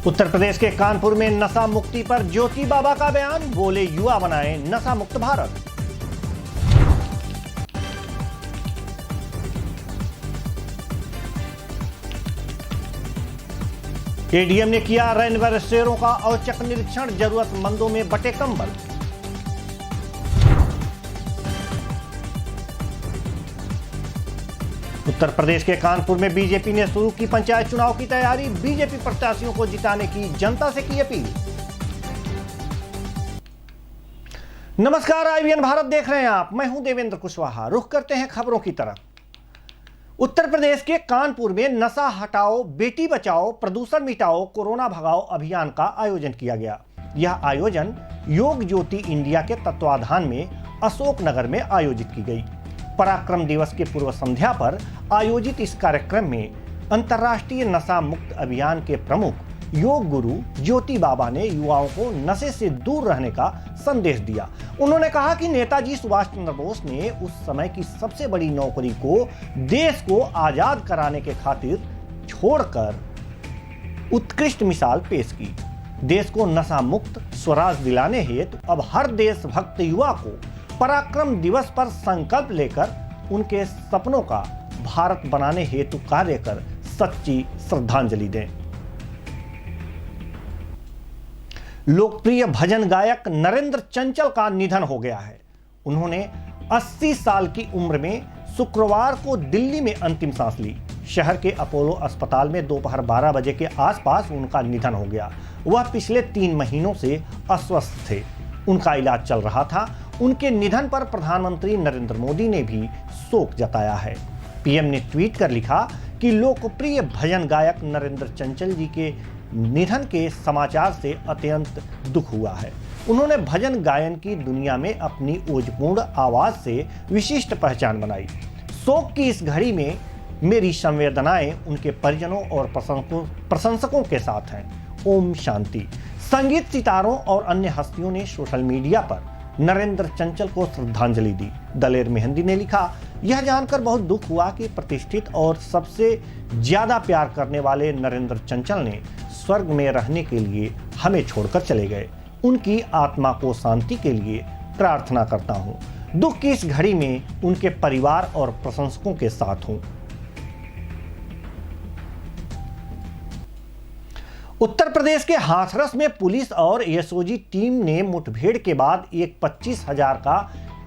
उत्तर प्रदेश के कानपुर में नशा मुक्ति पर ज्योति बाबा का बयान, बोले युवा बनाएं नशा मुक्त भारत। एडीएम ने किया रेनबसेरों का औचक निरीक्षण, जरूरतमंदों में बंटे कंबल। उत्तर प्रदेश के कानपुर में बीजेपी ने शुरू की पंचायत चुनाव की तैयारी, बीजेपी प्रत्याशियों को जिताने की जनता से की अपील। नमस्कार, IVN भारत देख रहे हैं आप, मैं हूं देवेंद्र कुशवाहा। रुख करते हैं खबरों की तरफ। उत्तर प्रदेश के कानपुर में नशा हटाओ, बेटी बचाओ, प्रदूषण मिटाओ, कोरोना भगाओ अभियान का आयोजन किया गया। यह आयोजन योग ज्योति इंडिया के तत्वाधान में अशोकनगर में आयोजित की गई। पराक्रम दिवस के पूर्व संध्या पर आयोजित इस कार्यक्रम में अंतर्राष्ट्रीय नशा मुक्त अभियान के प्रमुख योग गुरु ज्योति बाबा ने युवाओं को नशे से दूर रहने का संदेश दिया। उन्होंने कहा कि नेताजी सुभाष चंद्र बोस ने उस समय की सबसे बड़ी नौकरी को देश को आजाद कराने के खातिर छोड़कर उत्कृष्ट मिसाल पेश की। देश को नशा मुक्त स्वराज दिलाने हेतु अब हर देशभक्त युवा को पराक्रम दिवस पर संकल्प लेकर उनके सपनों का भारत बनाने हेतु कार्य कर सच्ची श्रद्धांजलि दें। लोकप्रिय भजन गायक नरेंद्र चंचल का निधन हो गया है। उन्होंने 80 साल की उम्र में शुक्रवार को दिल्ली में अंतिम सांस ली। शहर के अपोलो अस्पताल में दोपहर 12 बजे के आसपास उनका निधन हो गया। वह पिछले 3 महीनों से अस्वस्थ थे, उनका इलाज चल रहा था। उनके निधन पर प्रधानमंत्री नरेंद्र मोदी ने भी शोक जताया है। पीएम ने ट्वीट कर लिखा कि लोकप्रिय भजन गायक नरेंद्र चंचल जी के निधन के समाचार से अत्यंत दुख हुआ है। उन्होंने भजन गायन की दुनिया में अपनी ओजपूर्ण आवाज से विशिष्ट पहचान बनाई। शोक की इस घड़ी में मेरी संवेदनाएं उनके परिजनों और प्रशंसकों के साथ हैं। ओम शांति। संगीत सितारों और अन्य हस्तियों ने सोशल मीडिया पर नरेंद्र चंचल को श्रद्धांजलि दी। दलेर मेहंदी ने लिखा, यह जानकर बहुत दुख हुआ कि प्रतिष्ठित और सबसे ज्यादा प्यार करने वाले नरेंद्र चंचल ने स्वर्ग में रहने के लिए हमें छोड़कर चले गए। उनकी आत्मा को शांति के लिए प्रार्थना करता हूँ। दुख की इस घड़ी में उनके परिवार और प्रशंसकों के साथ हूँ। उत्तर प्रदेश के हाथरस में पुलिस और एसओजी टीम ने मुठभेड़ के बाद एक 25,000 का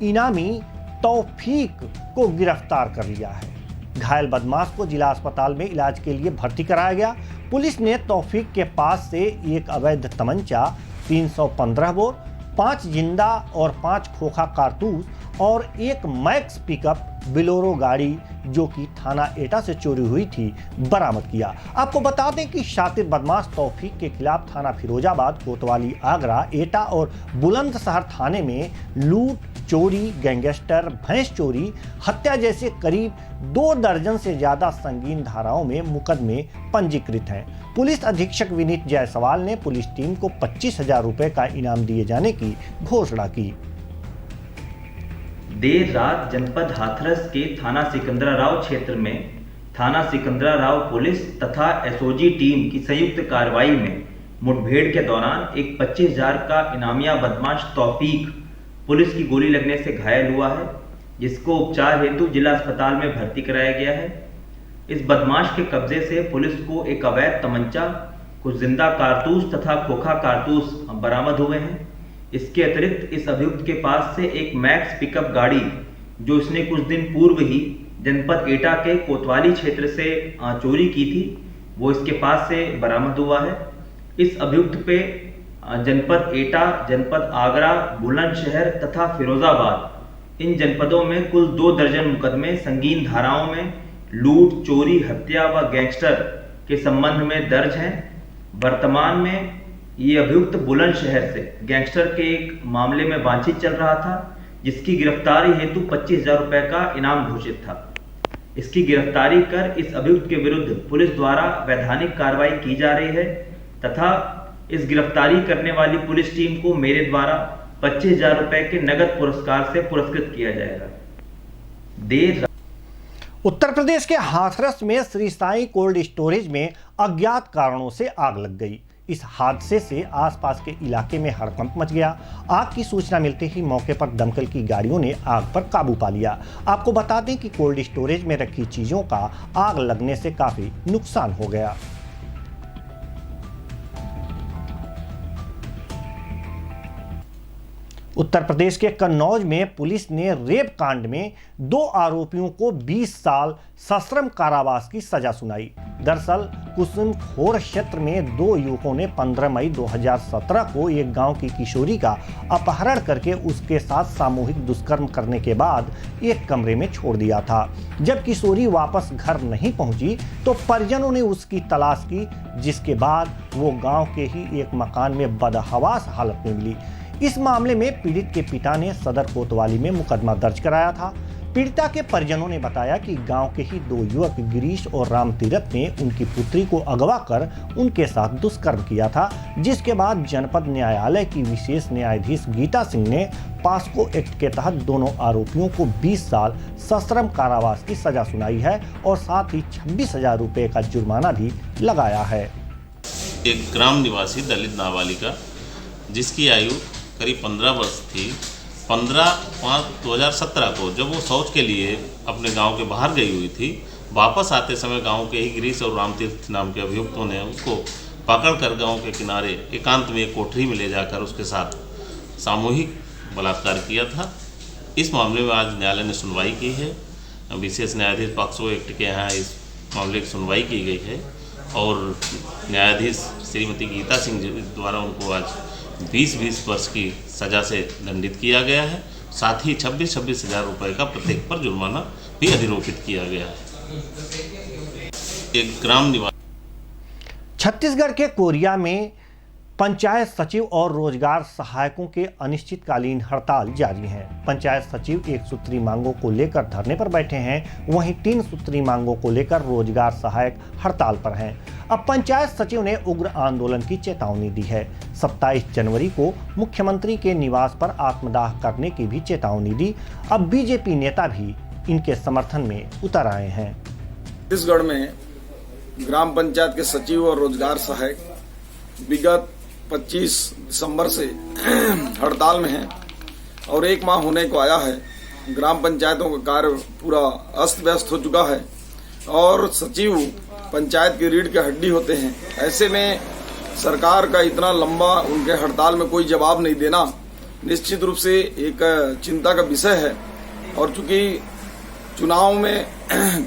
इनामी तौफीक को गिरफ्तार कर लिया है। घायल बदमाश को जिला अस्पताल में इलाज के लिए भर्ती कराया गया। पुलिस ने तौफीक के पास से एक अवैध तमंचा, 315 बोर, 5 जिंदा और 5 खोखा कारतूस और एक मैक्स पिकअप बिलोरो गाड़ी जो कि थाना एटा से चोरी हुई थी, बरामद किया। आपको बता दें कि शातिर बदमाश तौफीक के खिलाफ थाना फिरोजाबाद, कोतवाली, आगरा, एटा और बुलंदशहर थाने में लूट, चोरी, गैंगस्टर, भैंस चोरी, हत्या जैसे करीब 2 दर्जन से ज्यादा संगीन धाराओं में मुकदमे पंजीकृत हैं। पुलिस अधीक्षक विनीत जायसवाल ने पुलिस टीम को 25,000 रुपए का इनाम दिए जाने की घोषणा की। देर रात जनपद हाथरस के थाना सिकंदराराव क्षेत्र में थाना सिकंदराराव पुलिस तथा एसओजी टीम की संयुक्त कार्रवाई में मुठभेड़ के दौरान एक 25,000 का इनामिया बदमाश तौफीक पुलिस की गोली लगने से घायल हुआ है, जिसको उपचार हेतु जिला अस्पताल में भर्ती कराया गया है। इस बदमाश के कब्जे से पुलिस को एक अवैध तमंचा, कुछ जिंदा कारतूस तथा खोखा कारतूस बरामद हुए हैं। इसके अतिरिक्त इस अभियुक्त के पास से एक मैक्स पिकअप गाड़ी, जो इसने कुछ दिन पूर्व ही जनपद एटा के कोतवाली क्षेत्र से चोरी की थी, वो इसके पास से बरामद हुआ है। इस अभियुक्त पे जनपद एटा, जनपद आगरा, बुलंदशहर तथा फिरोजाबाद, इन जनपदों में कुल 2 दर्जन मुकदमे संगीन धाराओं में लूट, चोरी, हत्या व गैंगस्टर के संबंध में दर्ज हैं। वर्तमान में ये अभियुक्त बुलंदशहर से गैंगस्टर के एक मामले में वांछित चल रहा था, जिसकी गिरफ्तारी हेतु 25,000 रुपए का इनाम घोषित था। इसकी गिरफ्तारी कर इस अभियुक्त के विरुद्ध पुलिस द्वारा वैधानिक कार्रवाई की जा रही है तथा इस गिरफ्तारी करने वाली पुलिस टीम को मेरे द्वारा 25,000 रुपए के नगद पुरस्कार से पुरस्कृत किया जाएगा। उत्तर प्रदेश के हाथरस में श्री साईं कोल्ड स्टोरेज में अज्ञात कारणों से आग लग गई। इस हादसे से आसपास के इलाके में हड़कंप मच गया। आग की सूचना मिलते ही मौके पर दमकल की गाड़ियों ने आग पर काबू पा लिया। आपको बता दें कि कोल्ड स्टोरेज में रखी चीजों का आग लगने से काफी नुकसान हो गया। उत्तर प्रदेश के कन्नौज में पुलिस ने रेप कांड में 2 आरोपियों को 20 साल सश्रम कारावास की सजा सुनाई। दरअसल कुसुमखोर क्षेत्र में 2 युवकों ने 15 मई 2017 को एक गांव की किशोरी का अपहरण करके उसके साथ सामूहिक दुष्कर्म करने के बाद एक कमरे में छोड़ दिया था। जब किशोरी वापस घर नहीं पहुंची तो परिजनों ने उसकी तलाश की, जिसके बाद वो गांव के ही एक मकान में बदहवास हालत में मिली। इस मामले में पीड़ित के पिता ने सदर कोतवाली में मुकदमा दर्ज कराया था। पीड़िता के परिजनों ने बताया कि गांव के ही 2 युवक गिरीश और राम तीरथ ने उनकी पुत्री को अगवा कर उनके साथ दुष्कर्म किया था, जिसके बाद जनपद न्यायालय की विशेष न्यायाधीश गीता सिंह ने पास्को एक्ट के तहत दोनों आरोपियों को 20 साल सश्रम कारावास की सजा सुनाई है और साथ ही 26,000 रुपए का जुर्माना भी लगाया है। एक ग्राम निवासी दलित नाबालिगा जिसकी आयु करीब 15 वर्ष थी, 15/5/2017 को जब वो शौच के लिए अपने गांव के बाहर गई हुई थी, वापस आते समय गांव के ही गिरीश और रामतीर्थ नाम के अभियुक्तों ने उसको पकड़कर गांव के किनारे एकांत में एक कोठरी में ले जाकर उसके साथ सामूहिक बलात्कार किया था। इस मामले में आज न्यायालय ने सुनवाई की है। विशेष न्यायाधीश पॉक्सो एक्ट के यहाँ इस मामले की सुनवाई की गई है और न्यायाधीश श्रीमती गीता सिंह द्वारा उनको आज 20-20 वर्ष की सजा से दंडित किया गया है। साथ ही 26,000 रुपये का प्रत्येक पर जुर्माना भी अधिरोपित किया गया है। एक ग्राम निवासी छत्तीसगढ़ के कोरिया में पंचायत सचिव और रोजगार सहायकों के अनिश्चितकालीन हड़ताल जारी है। पंचायत सचिव 1 सूत्री मांगों को लेकर धरने पर बैठे हैं, वहीं 3 सूत्री मांगों को लेकर रोजगार सहायक हड़ताल पर हैं। अब पंचायत सचिव ने उग्र आंदोलन की चेतावनी दी है। 27 जनवरी को मुख्यमंत्री के निवास पर आत्मदाह करने की भी चेतावनी दी। अब बीजेपी नेता भी इनके समर्थन में उतर आए हैं। छत्तीसगढ़ में ग्राम पंचायत के सचिव और रोजगार सहायक विगत 25 दिसंबर से हड़ताल में हैं और 1 माह होने को आया है। ग्राम पंचायतों का कार्य पूरा अस्त व्यस्त हो चुका है और सचिव पंचायत की रीढ़ की हड्डी होते हैं। ऐसे में सरकार का इतना लंबा उनके हड़ताल में कोई जवाब नहीं देना निश्चित रूप से एक चिंता का विषय है। और चूंकि चुनाव में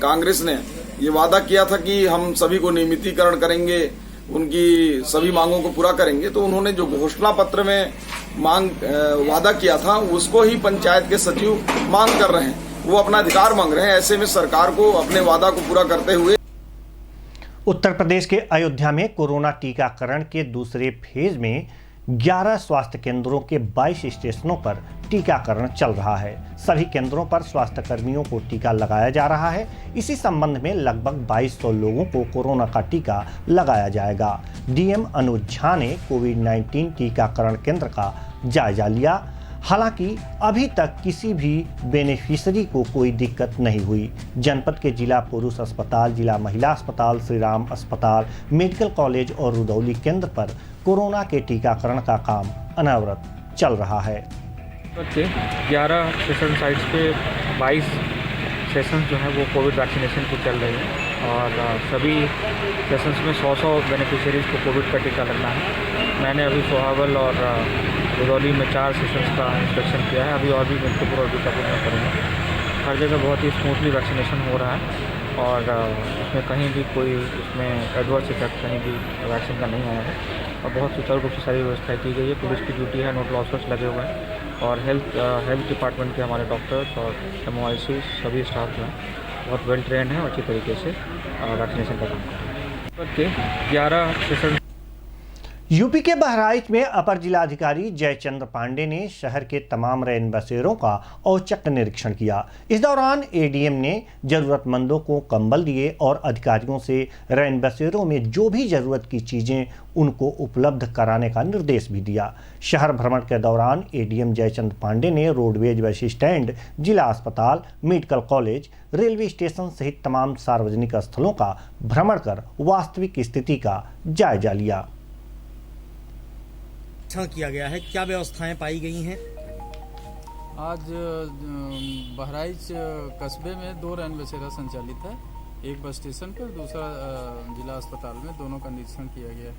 कांग्रेस ने ये वादा किया था कि हम सभी को नियमितीकरण करेंगे, उनकी सभी मांगों को पूरा करेंगे, तो उन्होंने जो घोषणा पत्र में वादा किया था उसको ही पंचायत के सचिव मांग कर रहे हैं। वो अपना अधिकार मांग रहे हैं। ऐसे में सरकार को अपने वादा को पूरा करते हुए उत्तर प्रदेश के अयोध्या में कोरोना टीकाकरण के दूसरे फेज में 11 स्वास्थ्य केंद्रों के 22 स्टेशनों पर टीकाकरण चल रहा है। सभी केंद्रों पर स्वास्थ्य कर्मियों को टीका लगाया जा रहा है। इसी संबंध में लगभग 2200 लोगों को कोरोना का टीका लगाया जाएगा। डीएम अनुज झा ने कोविड-19 टीकाकरण केंद्र का जायजा लिया। हालांकि अभी तक किसी भी बेनिफिशियरी को कोई दिक्कत नहीं हुई। जनपद के जिला पुरुष अस्पताल, जिला महिला अस्पताल, श्री राम अस्पताल, मेडिकल कॉलेज और रुदौली केंद्र पर कोरोना के टीकाकरण का काम अनवरत चल रहा है। 11 सेशन साइट्स पे 22 सेशन जो है वो कोविड वैक्सीनेशन की चल रही है और सभी सेशंस में 100 बेनिफिशियरीज को कोविड का टीका लगना है। मैंने अभी सोहावल और रुदौली में 4 सेशंस का इंस्पेक्शन किया है। अभी और भी मिल्कीपुर और बीकापुर में करूँगा। हर जगह बहुत ही स्मूथली वैक्सीनेशन हो रहा है और उसमें कहीं भी कोई उसमें एडवर्स इफेक्ट कहीं भी वैक्सीन का नहीं आया है और बहुत सुचारू रूप से सारी व्यवस्थाएँ की गई है। पुलिस की ड्यूटी है, नोट लॉसर्स लगे हुए हैं और हेल्थ डिपार्टमेंट के हमारे डॉक्टर्स और MOIC सभी स्टाफ जो हैं बहुत वेल ट्रेंड हैं और अच्छी तरीके से वैक्सीनेशन का काम कर रहे हैं। 11 सेशन यूपी के बहराइच में अपर जिलाधिकारी जयचंद्र पांडे ने शहर के तमाम रैन बसेरों का औचक निरीक्षण किया। इस दौरान एडीएम ने जरूरतमंदों को कंबल दिए और अधिकारियों से रैन बसेरों में जो भी जरूरत की चीजें उनको उपलब्ध कराने का निर्देश भी दिया। शहर भ्रमण के दौरान एडीएम जयचंद्र पांडे ने रोडवेज बस स्टैंड, जिला अस्पताल, मेडिकल कॉलेज, रेलवे स्टेशन सहित तमाम सार्वजनिक स्थलों का भ्रमण कर वास्तविक स्थिति का जायजा लिया। निरीक्षण किया गया है, क्या व्यवस्थाएं पाई गई हैं? आज बहराइच कस्बे में 2 रैन बसेरा संचालित है, एक बस स्टेशन पर, दूसरा जिला अस्पताल में। दोनों का निरीक्षण किया गया है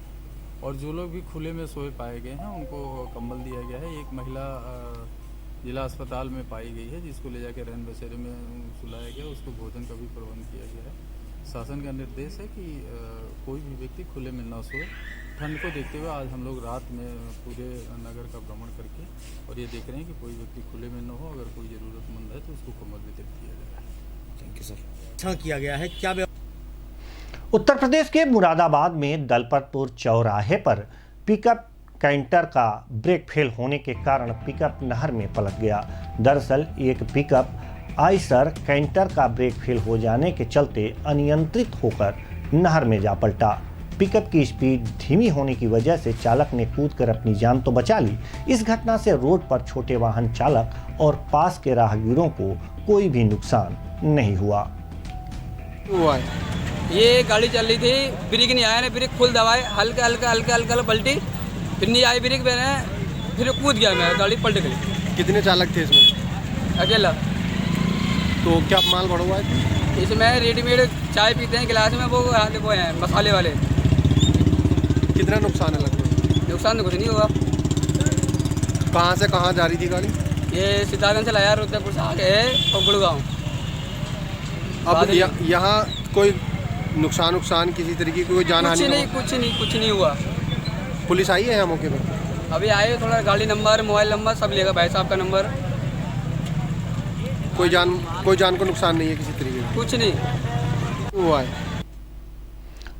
और जो लोग भी खुले में सोए पाए गए हैं उनको कंबल दिया गया है। एक महिला जिला अस्पताल में पाई गई है जिसको ले जाकर रैन बसेरे में सुलाया गया, उसको भोजन का भी प्रबंध किया गया है। शासन का निर्देश है कि कोई भी व्यक्ति खुले में न सोए। ठंड को देखते हुए आज हम लोग रात में पूरे नगर का भ्रमण करके और ये देख रहे हैं कि कोई व्यक्ति खुले में न हो। अगर कोई ज़रूरतमंद है तो उसको कंबल वितरित किया जाएगा। Thank you sir. निरीक्षण किया गया है, क्या उत्तर प्रदेश के मुरादाबाद में दलपतपुर चौराहे पर पिकअप कैंटर का ब्रेक फेल होने के कारण पिकअप नहर में पलट गया। दरअसल एक पिकअप आइसर कैंटर का ब्रेक फेल हो जाने के चलते अनियंत्रित होकर नहर में जा पलटा। पिकअप की स्पीड धीमी होने की वजह से चालक ने कूदकर अपनी जान तो बचा ली। इस घटना से रोड पर छोटे वाहन चालक और पास के राहगीरों को कोई भी नुकसान नहीं हुआ। ये गाड़ी चल रही थी, ब्रेक नहीं आया ना, ब्रेक फुल दबाए, हल्का हल्का हल्का हल्का पलटी, फिर नहीं आई ब्रेक मैंने, फिर कूद गया मैं, गाड़ी पलट गई। कितने चालक थे इसमें? अकेला। तो क्या माल बढ़ा हुआ है? इसमें रेडीमेड चाय पीते हैं गिलास में, वो हैं मसाले वाले। कितना नुकसान है लगभग? नुकसान तो कुछ नहीं हुआ। कहाँ से कहाँ जा रही थी गाड़ी? ये सिद्धार्थगंज से लाया, रुद्रपुर से आगे है और गुड़गांव। अब यहाँ कोई नुकसान किसी तरीके की कोई जानहानि? कुछ नहीं हुआ। पुलिस आई है यहाँ मौके पर? अभी आए, थोड़ा गाड़ी नंबर मोबाइल नंबर सब लेगा, भाई साहब का नंबर। कोई जान को नुकसान नहीं है किसी तरीके का? कुछ नहीं हुआ है।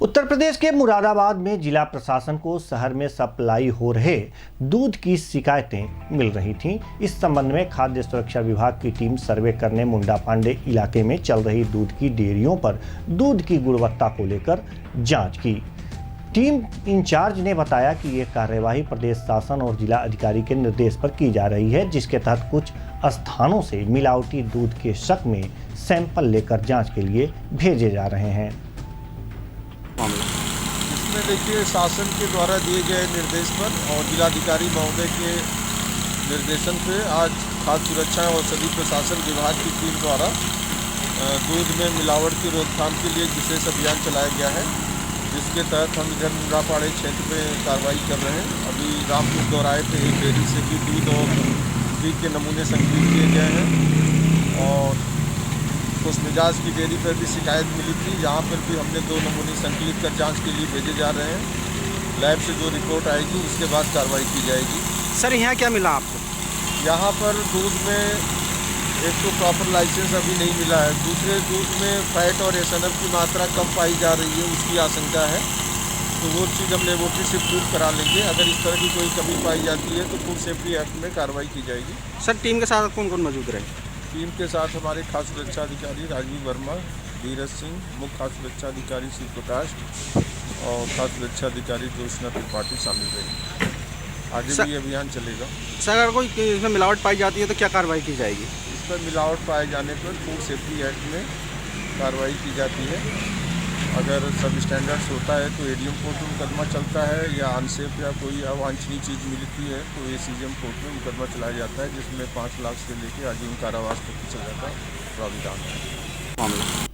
उत्तर प्रदेश के मुरादाबाद में जिला प्रशासन को शहर में सप्लाई हो रहे दूध की शिकायतें मिल रही थीं। इस संबंध में खाद्य सुरक्षा विभाग की टीम सर्वे करने मुंडा पांडे इलाके में चल रही दूध की डेयरियों पर दूध की गुणवत्ता को लेकर जांच की। टीम इंचार्ज ने बताया कि ये कार्यवाही प्रदेश शासन और जिला अधिकारी के निर्देश पर की जा रही है, जिसके तहत कुछ स्थानों से मिलावटी दूध के शक में सैंपल लेकर जाँच के लिए भेजे जा रहे हैं। इसमें देखिए, शासन के द्वारा दिए गए निर्देश पर और जिलाधिकारी महोदय के निर्देशन पे आज खाद्य सुरक्षा और सभी प्रशासन विभाग की टीम द्वारा दूध में मिलावट की रोकथाम के लिए विशेष अभियान चलाया गया है, जिसके तहत हम इधर मुंडापाड़े क्षेत्र में कार्रवाई कर रहे हैं। अभी रामपुर दोराहे पे एक डेयरी से भी दूध और घी के नमूने संकलित किए गए हैं और उस मिजाज की डेयरी पर भी शिकायत मिली थी, जहाँ पर भी हमने 2 नमूने संकलित कर जांच के लिए भेजे जा रहे हैं। लैब से जो रिपोर्ट आएगी उसके बाद कार्रवाई की जाएगी। सर यहाँ क्या मिला आपको? यहाँ पर दूध में एक तो प्रॉपर लाइसेंस अभी नहीं मिला है, दूसरे दूध में फैट और एसएनएफ की मात्रा कम पाई जा रही है, उसकी आशंका है। तो वो चीज़ हम लेबोरेटरी से प्रूव करा लेंगे। अगर इस तरह की कोई कमी पाई जाती है तो फूड सेफ्टी एक्ट में कार्रवाई की जाएगी। सर टीम के साथ कौन कौन मौजूद रहे? टीम के साथ हमारे खाद्य सुरक्षा अधिकारी राजीव वर्मा, धीरज सिंह, मुख्य खाद्य सुरक्षा अधिकारी शिव प्रकाश और खाद्य सुरक्षा अधिकारी ज्योत्सना त्रिपाठी शामिल रहे। आगे भी अभियान चलेगा। सर अगर कोई इसमें मिलावट पाई जाती है तो क्या कार्रवाई की जाएगी? इस पर मिलावट पाए जाने पर फूड सेफ्टी एक्ट में कार्रवाई की जाती है। अगर सब स्टैंडर्ड्स होता है तो एडीएम कोर्ट में मुकदमा चलता है, या अनसेफ या कोई अवांछनीय चीज़ मिलती है तो एसीजेएम कोर्ट में मुकदमा चलाया जाता है, जिसमें 5 लाख से लेकर आजीवन कारावास तक की सजा का प्राविधान है।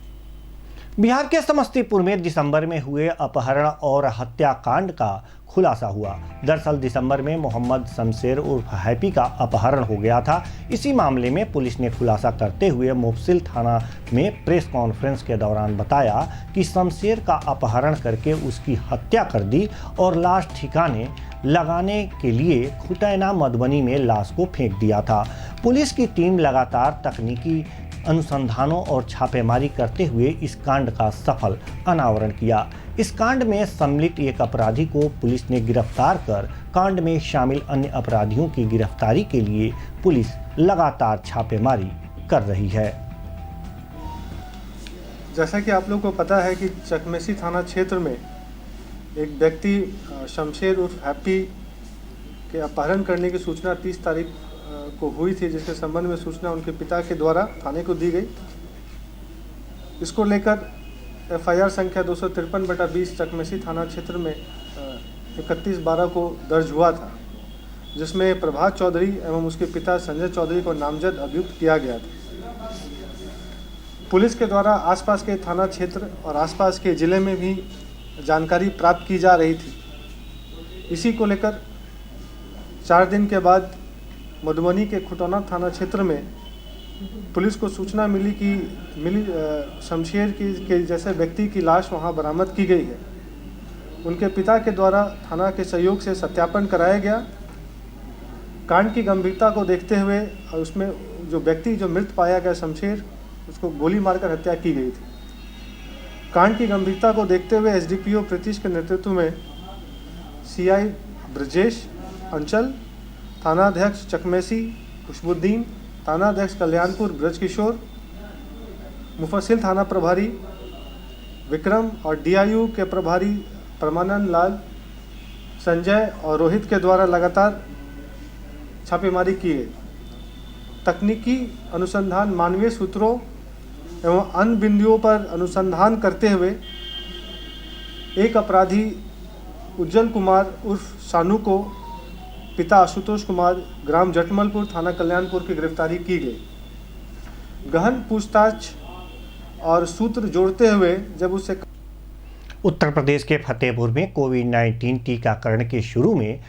बिहार के समस्तीपुर में दिसंबर में हुए अपहरण और हत्याकांड का खुलासा हुआ। दरअसल दिसंबर में मोहम्मद शमशेर उर्फ हैप्पी का अपहरण हो गया था। इसी मामले में पुलिस ने खुलासा करते हुए मुफस्सिल थाना में प्रेस कॉन्फ्रेंस के दौरान बताया कि शमशेर का अपहरण करके उसकी हत्या कर दी और लाश ठिकाने लगाने के लिए खुटैना मधुबनी में लाश को फेंक दिया था। पुलिस की टीम लगातार तकनीकी अनुसंधानों और छापेमारी करते हुए इस कांड का सफल अनावरण किया। इस कांड में सम्मिलित एक अपराधी को पुलिस ने गिरफ्तार कर कांड में शामिल अन्य अपराधियों की गिरफ्तारी के लिए पुलिस लगातार छापेमारी कर रही है। जैसा कि आप लोग को पता है कि चकमेसी थाना क्षेत्र में एक व्यक्ति शमशेर उर्फ हैप्पी के अपहरण करने की सूचना 30 तारीख को हुई थी, जिसके संबंध में सूचना उनके पिता के द्वारा थाने को दी गई। इसको लेकर एफआईआर संख्या 253/20 चकमेसी थाना क्षेत्र में 31/12 को दर्ज हुआ था। जिसमें प्रभात चौधरी एवं उसके पिता संजय चौधरी को नामजद अभियुक्त किया गया था। पुलिस के द्वारा आसपास के थाना क्षेत्र और आसपास के ज़िले में भी जानकारी प्राप्त की जा रही थी। इसी को लेकर 4 दिन के बाद मधुबनी के खुटौना थाना क्षेत्र में पुलिस को सूचना मिली कि शमशेर के जैसे व्यक्ति की लाश वहां बरामद की गई है। उनके पिता के द्वारा थाना के सहयोग से सत्यापन कराया गया। कांड की गंभीरता को देखते हुए उसमें जो व्यक्ति जो मृत पाया गया शमशेर, उसको गोली मारकर हत्या की गई थी। कांड की गंभीरता को देखते हुए एसडीपीओ प्रीतिश के नेतृत्व में सीआई ब्रजेश अंचल, थानाध्यक्ष चकमेसी खुशबुद्दीन, थानाध्यक्ष कल्याणपुर ब्रजकिशोर, मुफस्सिल थाना प्रभारी विक्रम और डीआईयू के प्रभारी परमानंद लाल, संजय और रोहित के द्वारा लगातार छापेमारी की गई। तकनीकी अनुसंधान, मानवीय सूत्रों एवं अन्य बिंदुओं पर अनुसंधान करते हुए एक अपराधी उज्जवल कुमार उर्फ सानू को पिता आशुतोष कुमार, ग्राम जटमलपुर, थाना कल्याणपुर की गिरफ्तारी की गई। गहन पूछताछ और सूत्र जोड़ते हुए जब उसे उत्तर प्रदेश के फतेहपुर में कोविड-19 टीकाकरण के शुरू में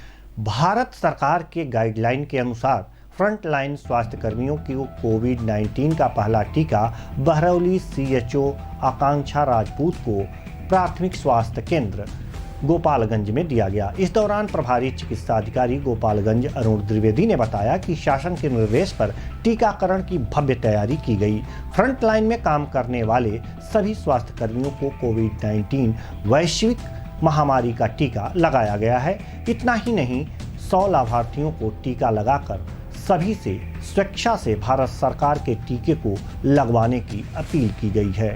भारत सरकार के गाइडलाइन के अनुसार फ्रंटलाइन स्वास्थ्य कर्मियों को कोविड-19 का पहला टीका बहरौली सीएचओ आकांक्षा राजपूत को प्राथमिक स्वास्थ्य केंद्र गोपालगंज में दिया गया। इस दौरान प्रभारी चिकित्सा अधिकारी गोपालगंज अरुण द्विवेदी ने बताया कि शासन के निर्देश पर टीकाकरण की भव्य तैयारी की गई। फ्रंटलाइन में काम करने वाले सभी स्वास्थ्य कर्मियों को कोविड-19 वैश्विक महामारी का टीका लगाया गया है। इतना ही नहीं, 100 लाभार्थियों को टीका लगाकर सभी से स्वेच्छा से भारत सरकार के टीके को लगवाने की अपील की गई है।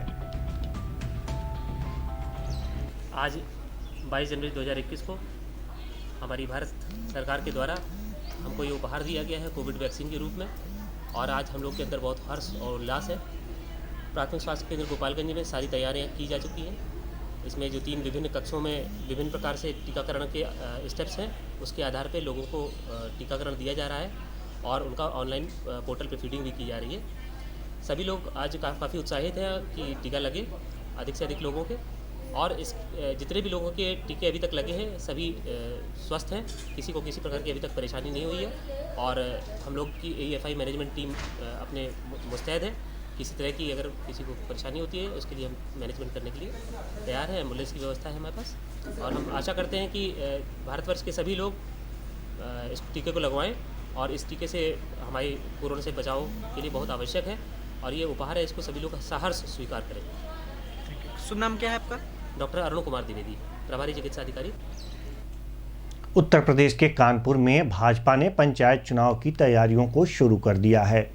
आज 22 जनवरी 2021 को हमारी भारत सरकार के द्वारा हमको ये उपहार दिया गया है कोविड वैक्सीन के रूप में, और आज हम लोग के अंदर बहुत हर्ष और उल्लास है। प्राथमिक स्वास्थ्य केंद्र गोपालगंज में सारी तैयारियां की जा चुकी हैं। इसमें जो 3 विभिन्न कक्षों में विभिन्न प्रकार से टीकाकरण के स्टेप्स हैं, उसके आधार पर लोगों को टीकाकरण दिया जा रहा है और उनका ऑनलाइन पोर्टल पर फीडिंग भी की जा रही है। सभी लोग आज काफ़ी उत्साहित हैं कि टीका लगे अधिक से अधिक लोगों के, और इस जितने भी लोगों के टीके अभी तक लगे हैं सभी स्वस्थ हैं, किसी को किसी प्रकार की अभी तक परेशानी नहीं हुई है। और हम लोग की AFI मैनेजमेंट टीम अपने मुस्तैद है। किसी तरह की अगर किसी को परेशानी होती है उसके लिए हम मैनेजमेंट करने के लिए तैयार हैं। एम्बुलेंस की व्यवस्था है हमारे पास, और हम आशा करते हैं कि भारतवर्ष के सभी लोग इस टीके को लगवाएं, और इस टीके से हमारी कोरोना से बचाव के लिए बहुत आवश्यक है, और ये उपहार है, इसको सभी लोग सहर्ष स्वीकार करें। शुभ नाम क्या है आपका? डॉक्टर अरुण कुमार द्विवेदी, प्रभारी चिकित्सा अधिकारी। उत्तर प्रदेश के कानपुर में भाजपा ने पंचायत चुनाव की तैयारियों को शुरू कर दिया है।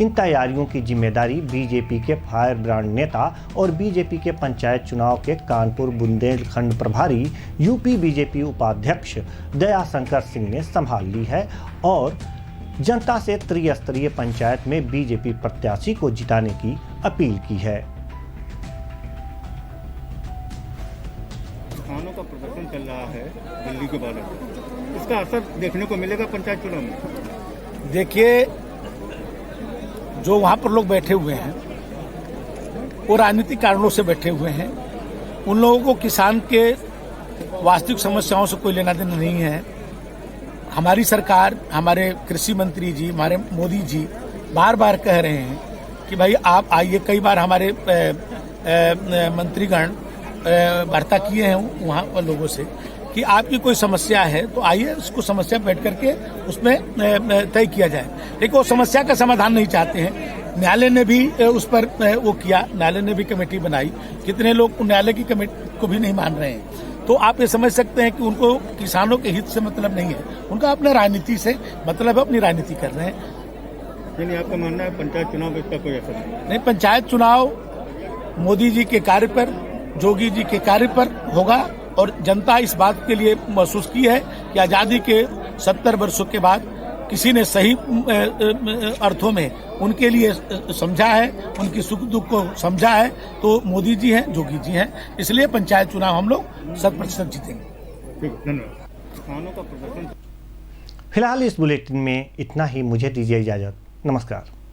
इन तैयारियों की जिम्मेदारी बीजेपी के फायर ब्रांड नेता और बीजेपी के पंचायत चुनाव के कानपुर बुंदेलखंड प्रभारी यूपी बीजेपी उपाध्यक्ष दयाशंकर सिंह ने संभाल ली है, और जनता से त्रिस्तरीय पंचायत में बीजेपी प्रत्याशी को जिताने की अपील की है। किसानों का प्रदर्शन चल रहा है दिल्ली के बारे में, इसका असर देखने को मिलेगा पंचायत चुनाव में। देखिए, जो वहाँ पर लोग बैठे हुए हैं वो राजनीतिक कारणों से बैठे हुए हैं। उन लोगों को किसान के वास्तविक समस्याओं से कोई लेना देना नहीं है। हमारी सरकार, हमारे कृषि मंत्री जी, हमारे मोदी जी बार बार कह रहे हैं कि भाई आप आइए। कई बार हमारे मंत्रीगण वार्ता किए हैं वहाँ पर लोगों से कि आपकी कोई समस्या है तो आइए, उसको समस्या बैठ करके उसमें तय किया जाए। लेकिन वो समस्या का समाधान नहीं चाहते हैं। न्यायालय ने भी उस पर वो किया, न्यायालय ने भी कमेटी बनाई। कितने लोग न्यायालय की कमेटी को भी नहीं मान रहे हैं। तो आप ये समझ सकते हैं कि उनको किसानों के हित से मतलब नहीं है, उनका अपने राजनीति से मतलब है, अपनी राजनीति कर रहे हैं। यानी आपका मानना है पंचायत चुनाव में इसका कोई असर नहीं? पंचायत चुनाव मोदी जी के कार्य पर, जोगी जी के कार्य पर होगा, और जनता इस बात के लिए महसूस की है कि आज़ादी के 70 वर्षों के बाद किसी ने सही अर्थों में उनके लिए समझा है, उनकी सुख दुख को समझा है, तो मोदी जी हैं, जोगी जी हैं। इसलिए पंचायत चुनाव हम लोग 100% जीतेंगे। धन्यवाद। किसानों का प्रदर्शन। फिलहाल इस बुलेटिन में इतना ही। मुझे दीजिए इजाज़त। नमस्कार।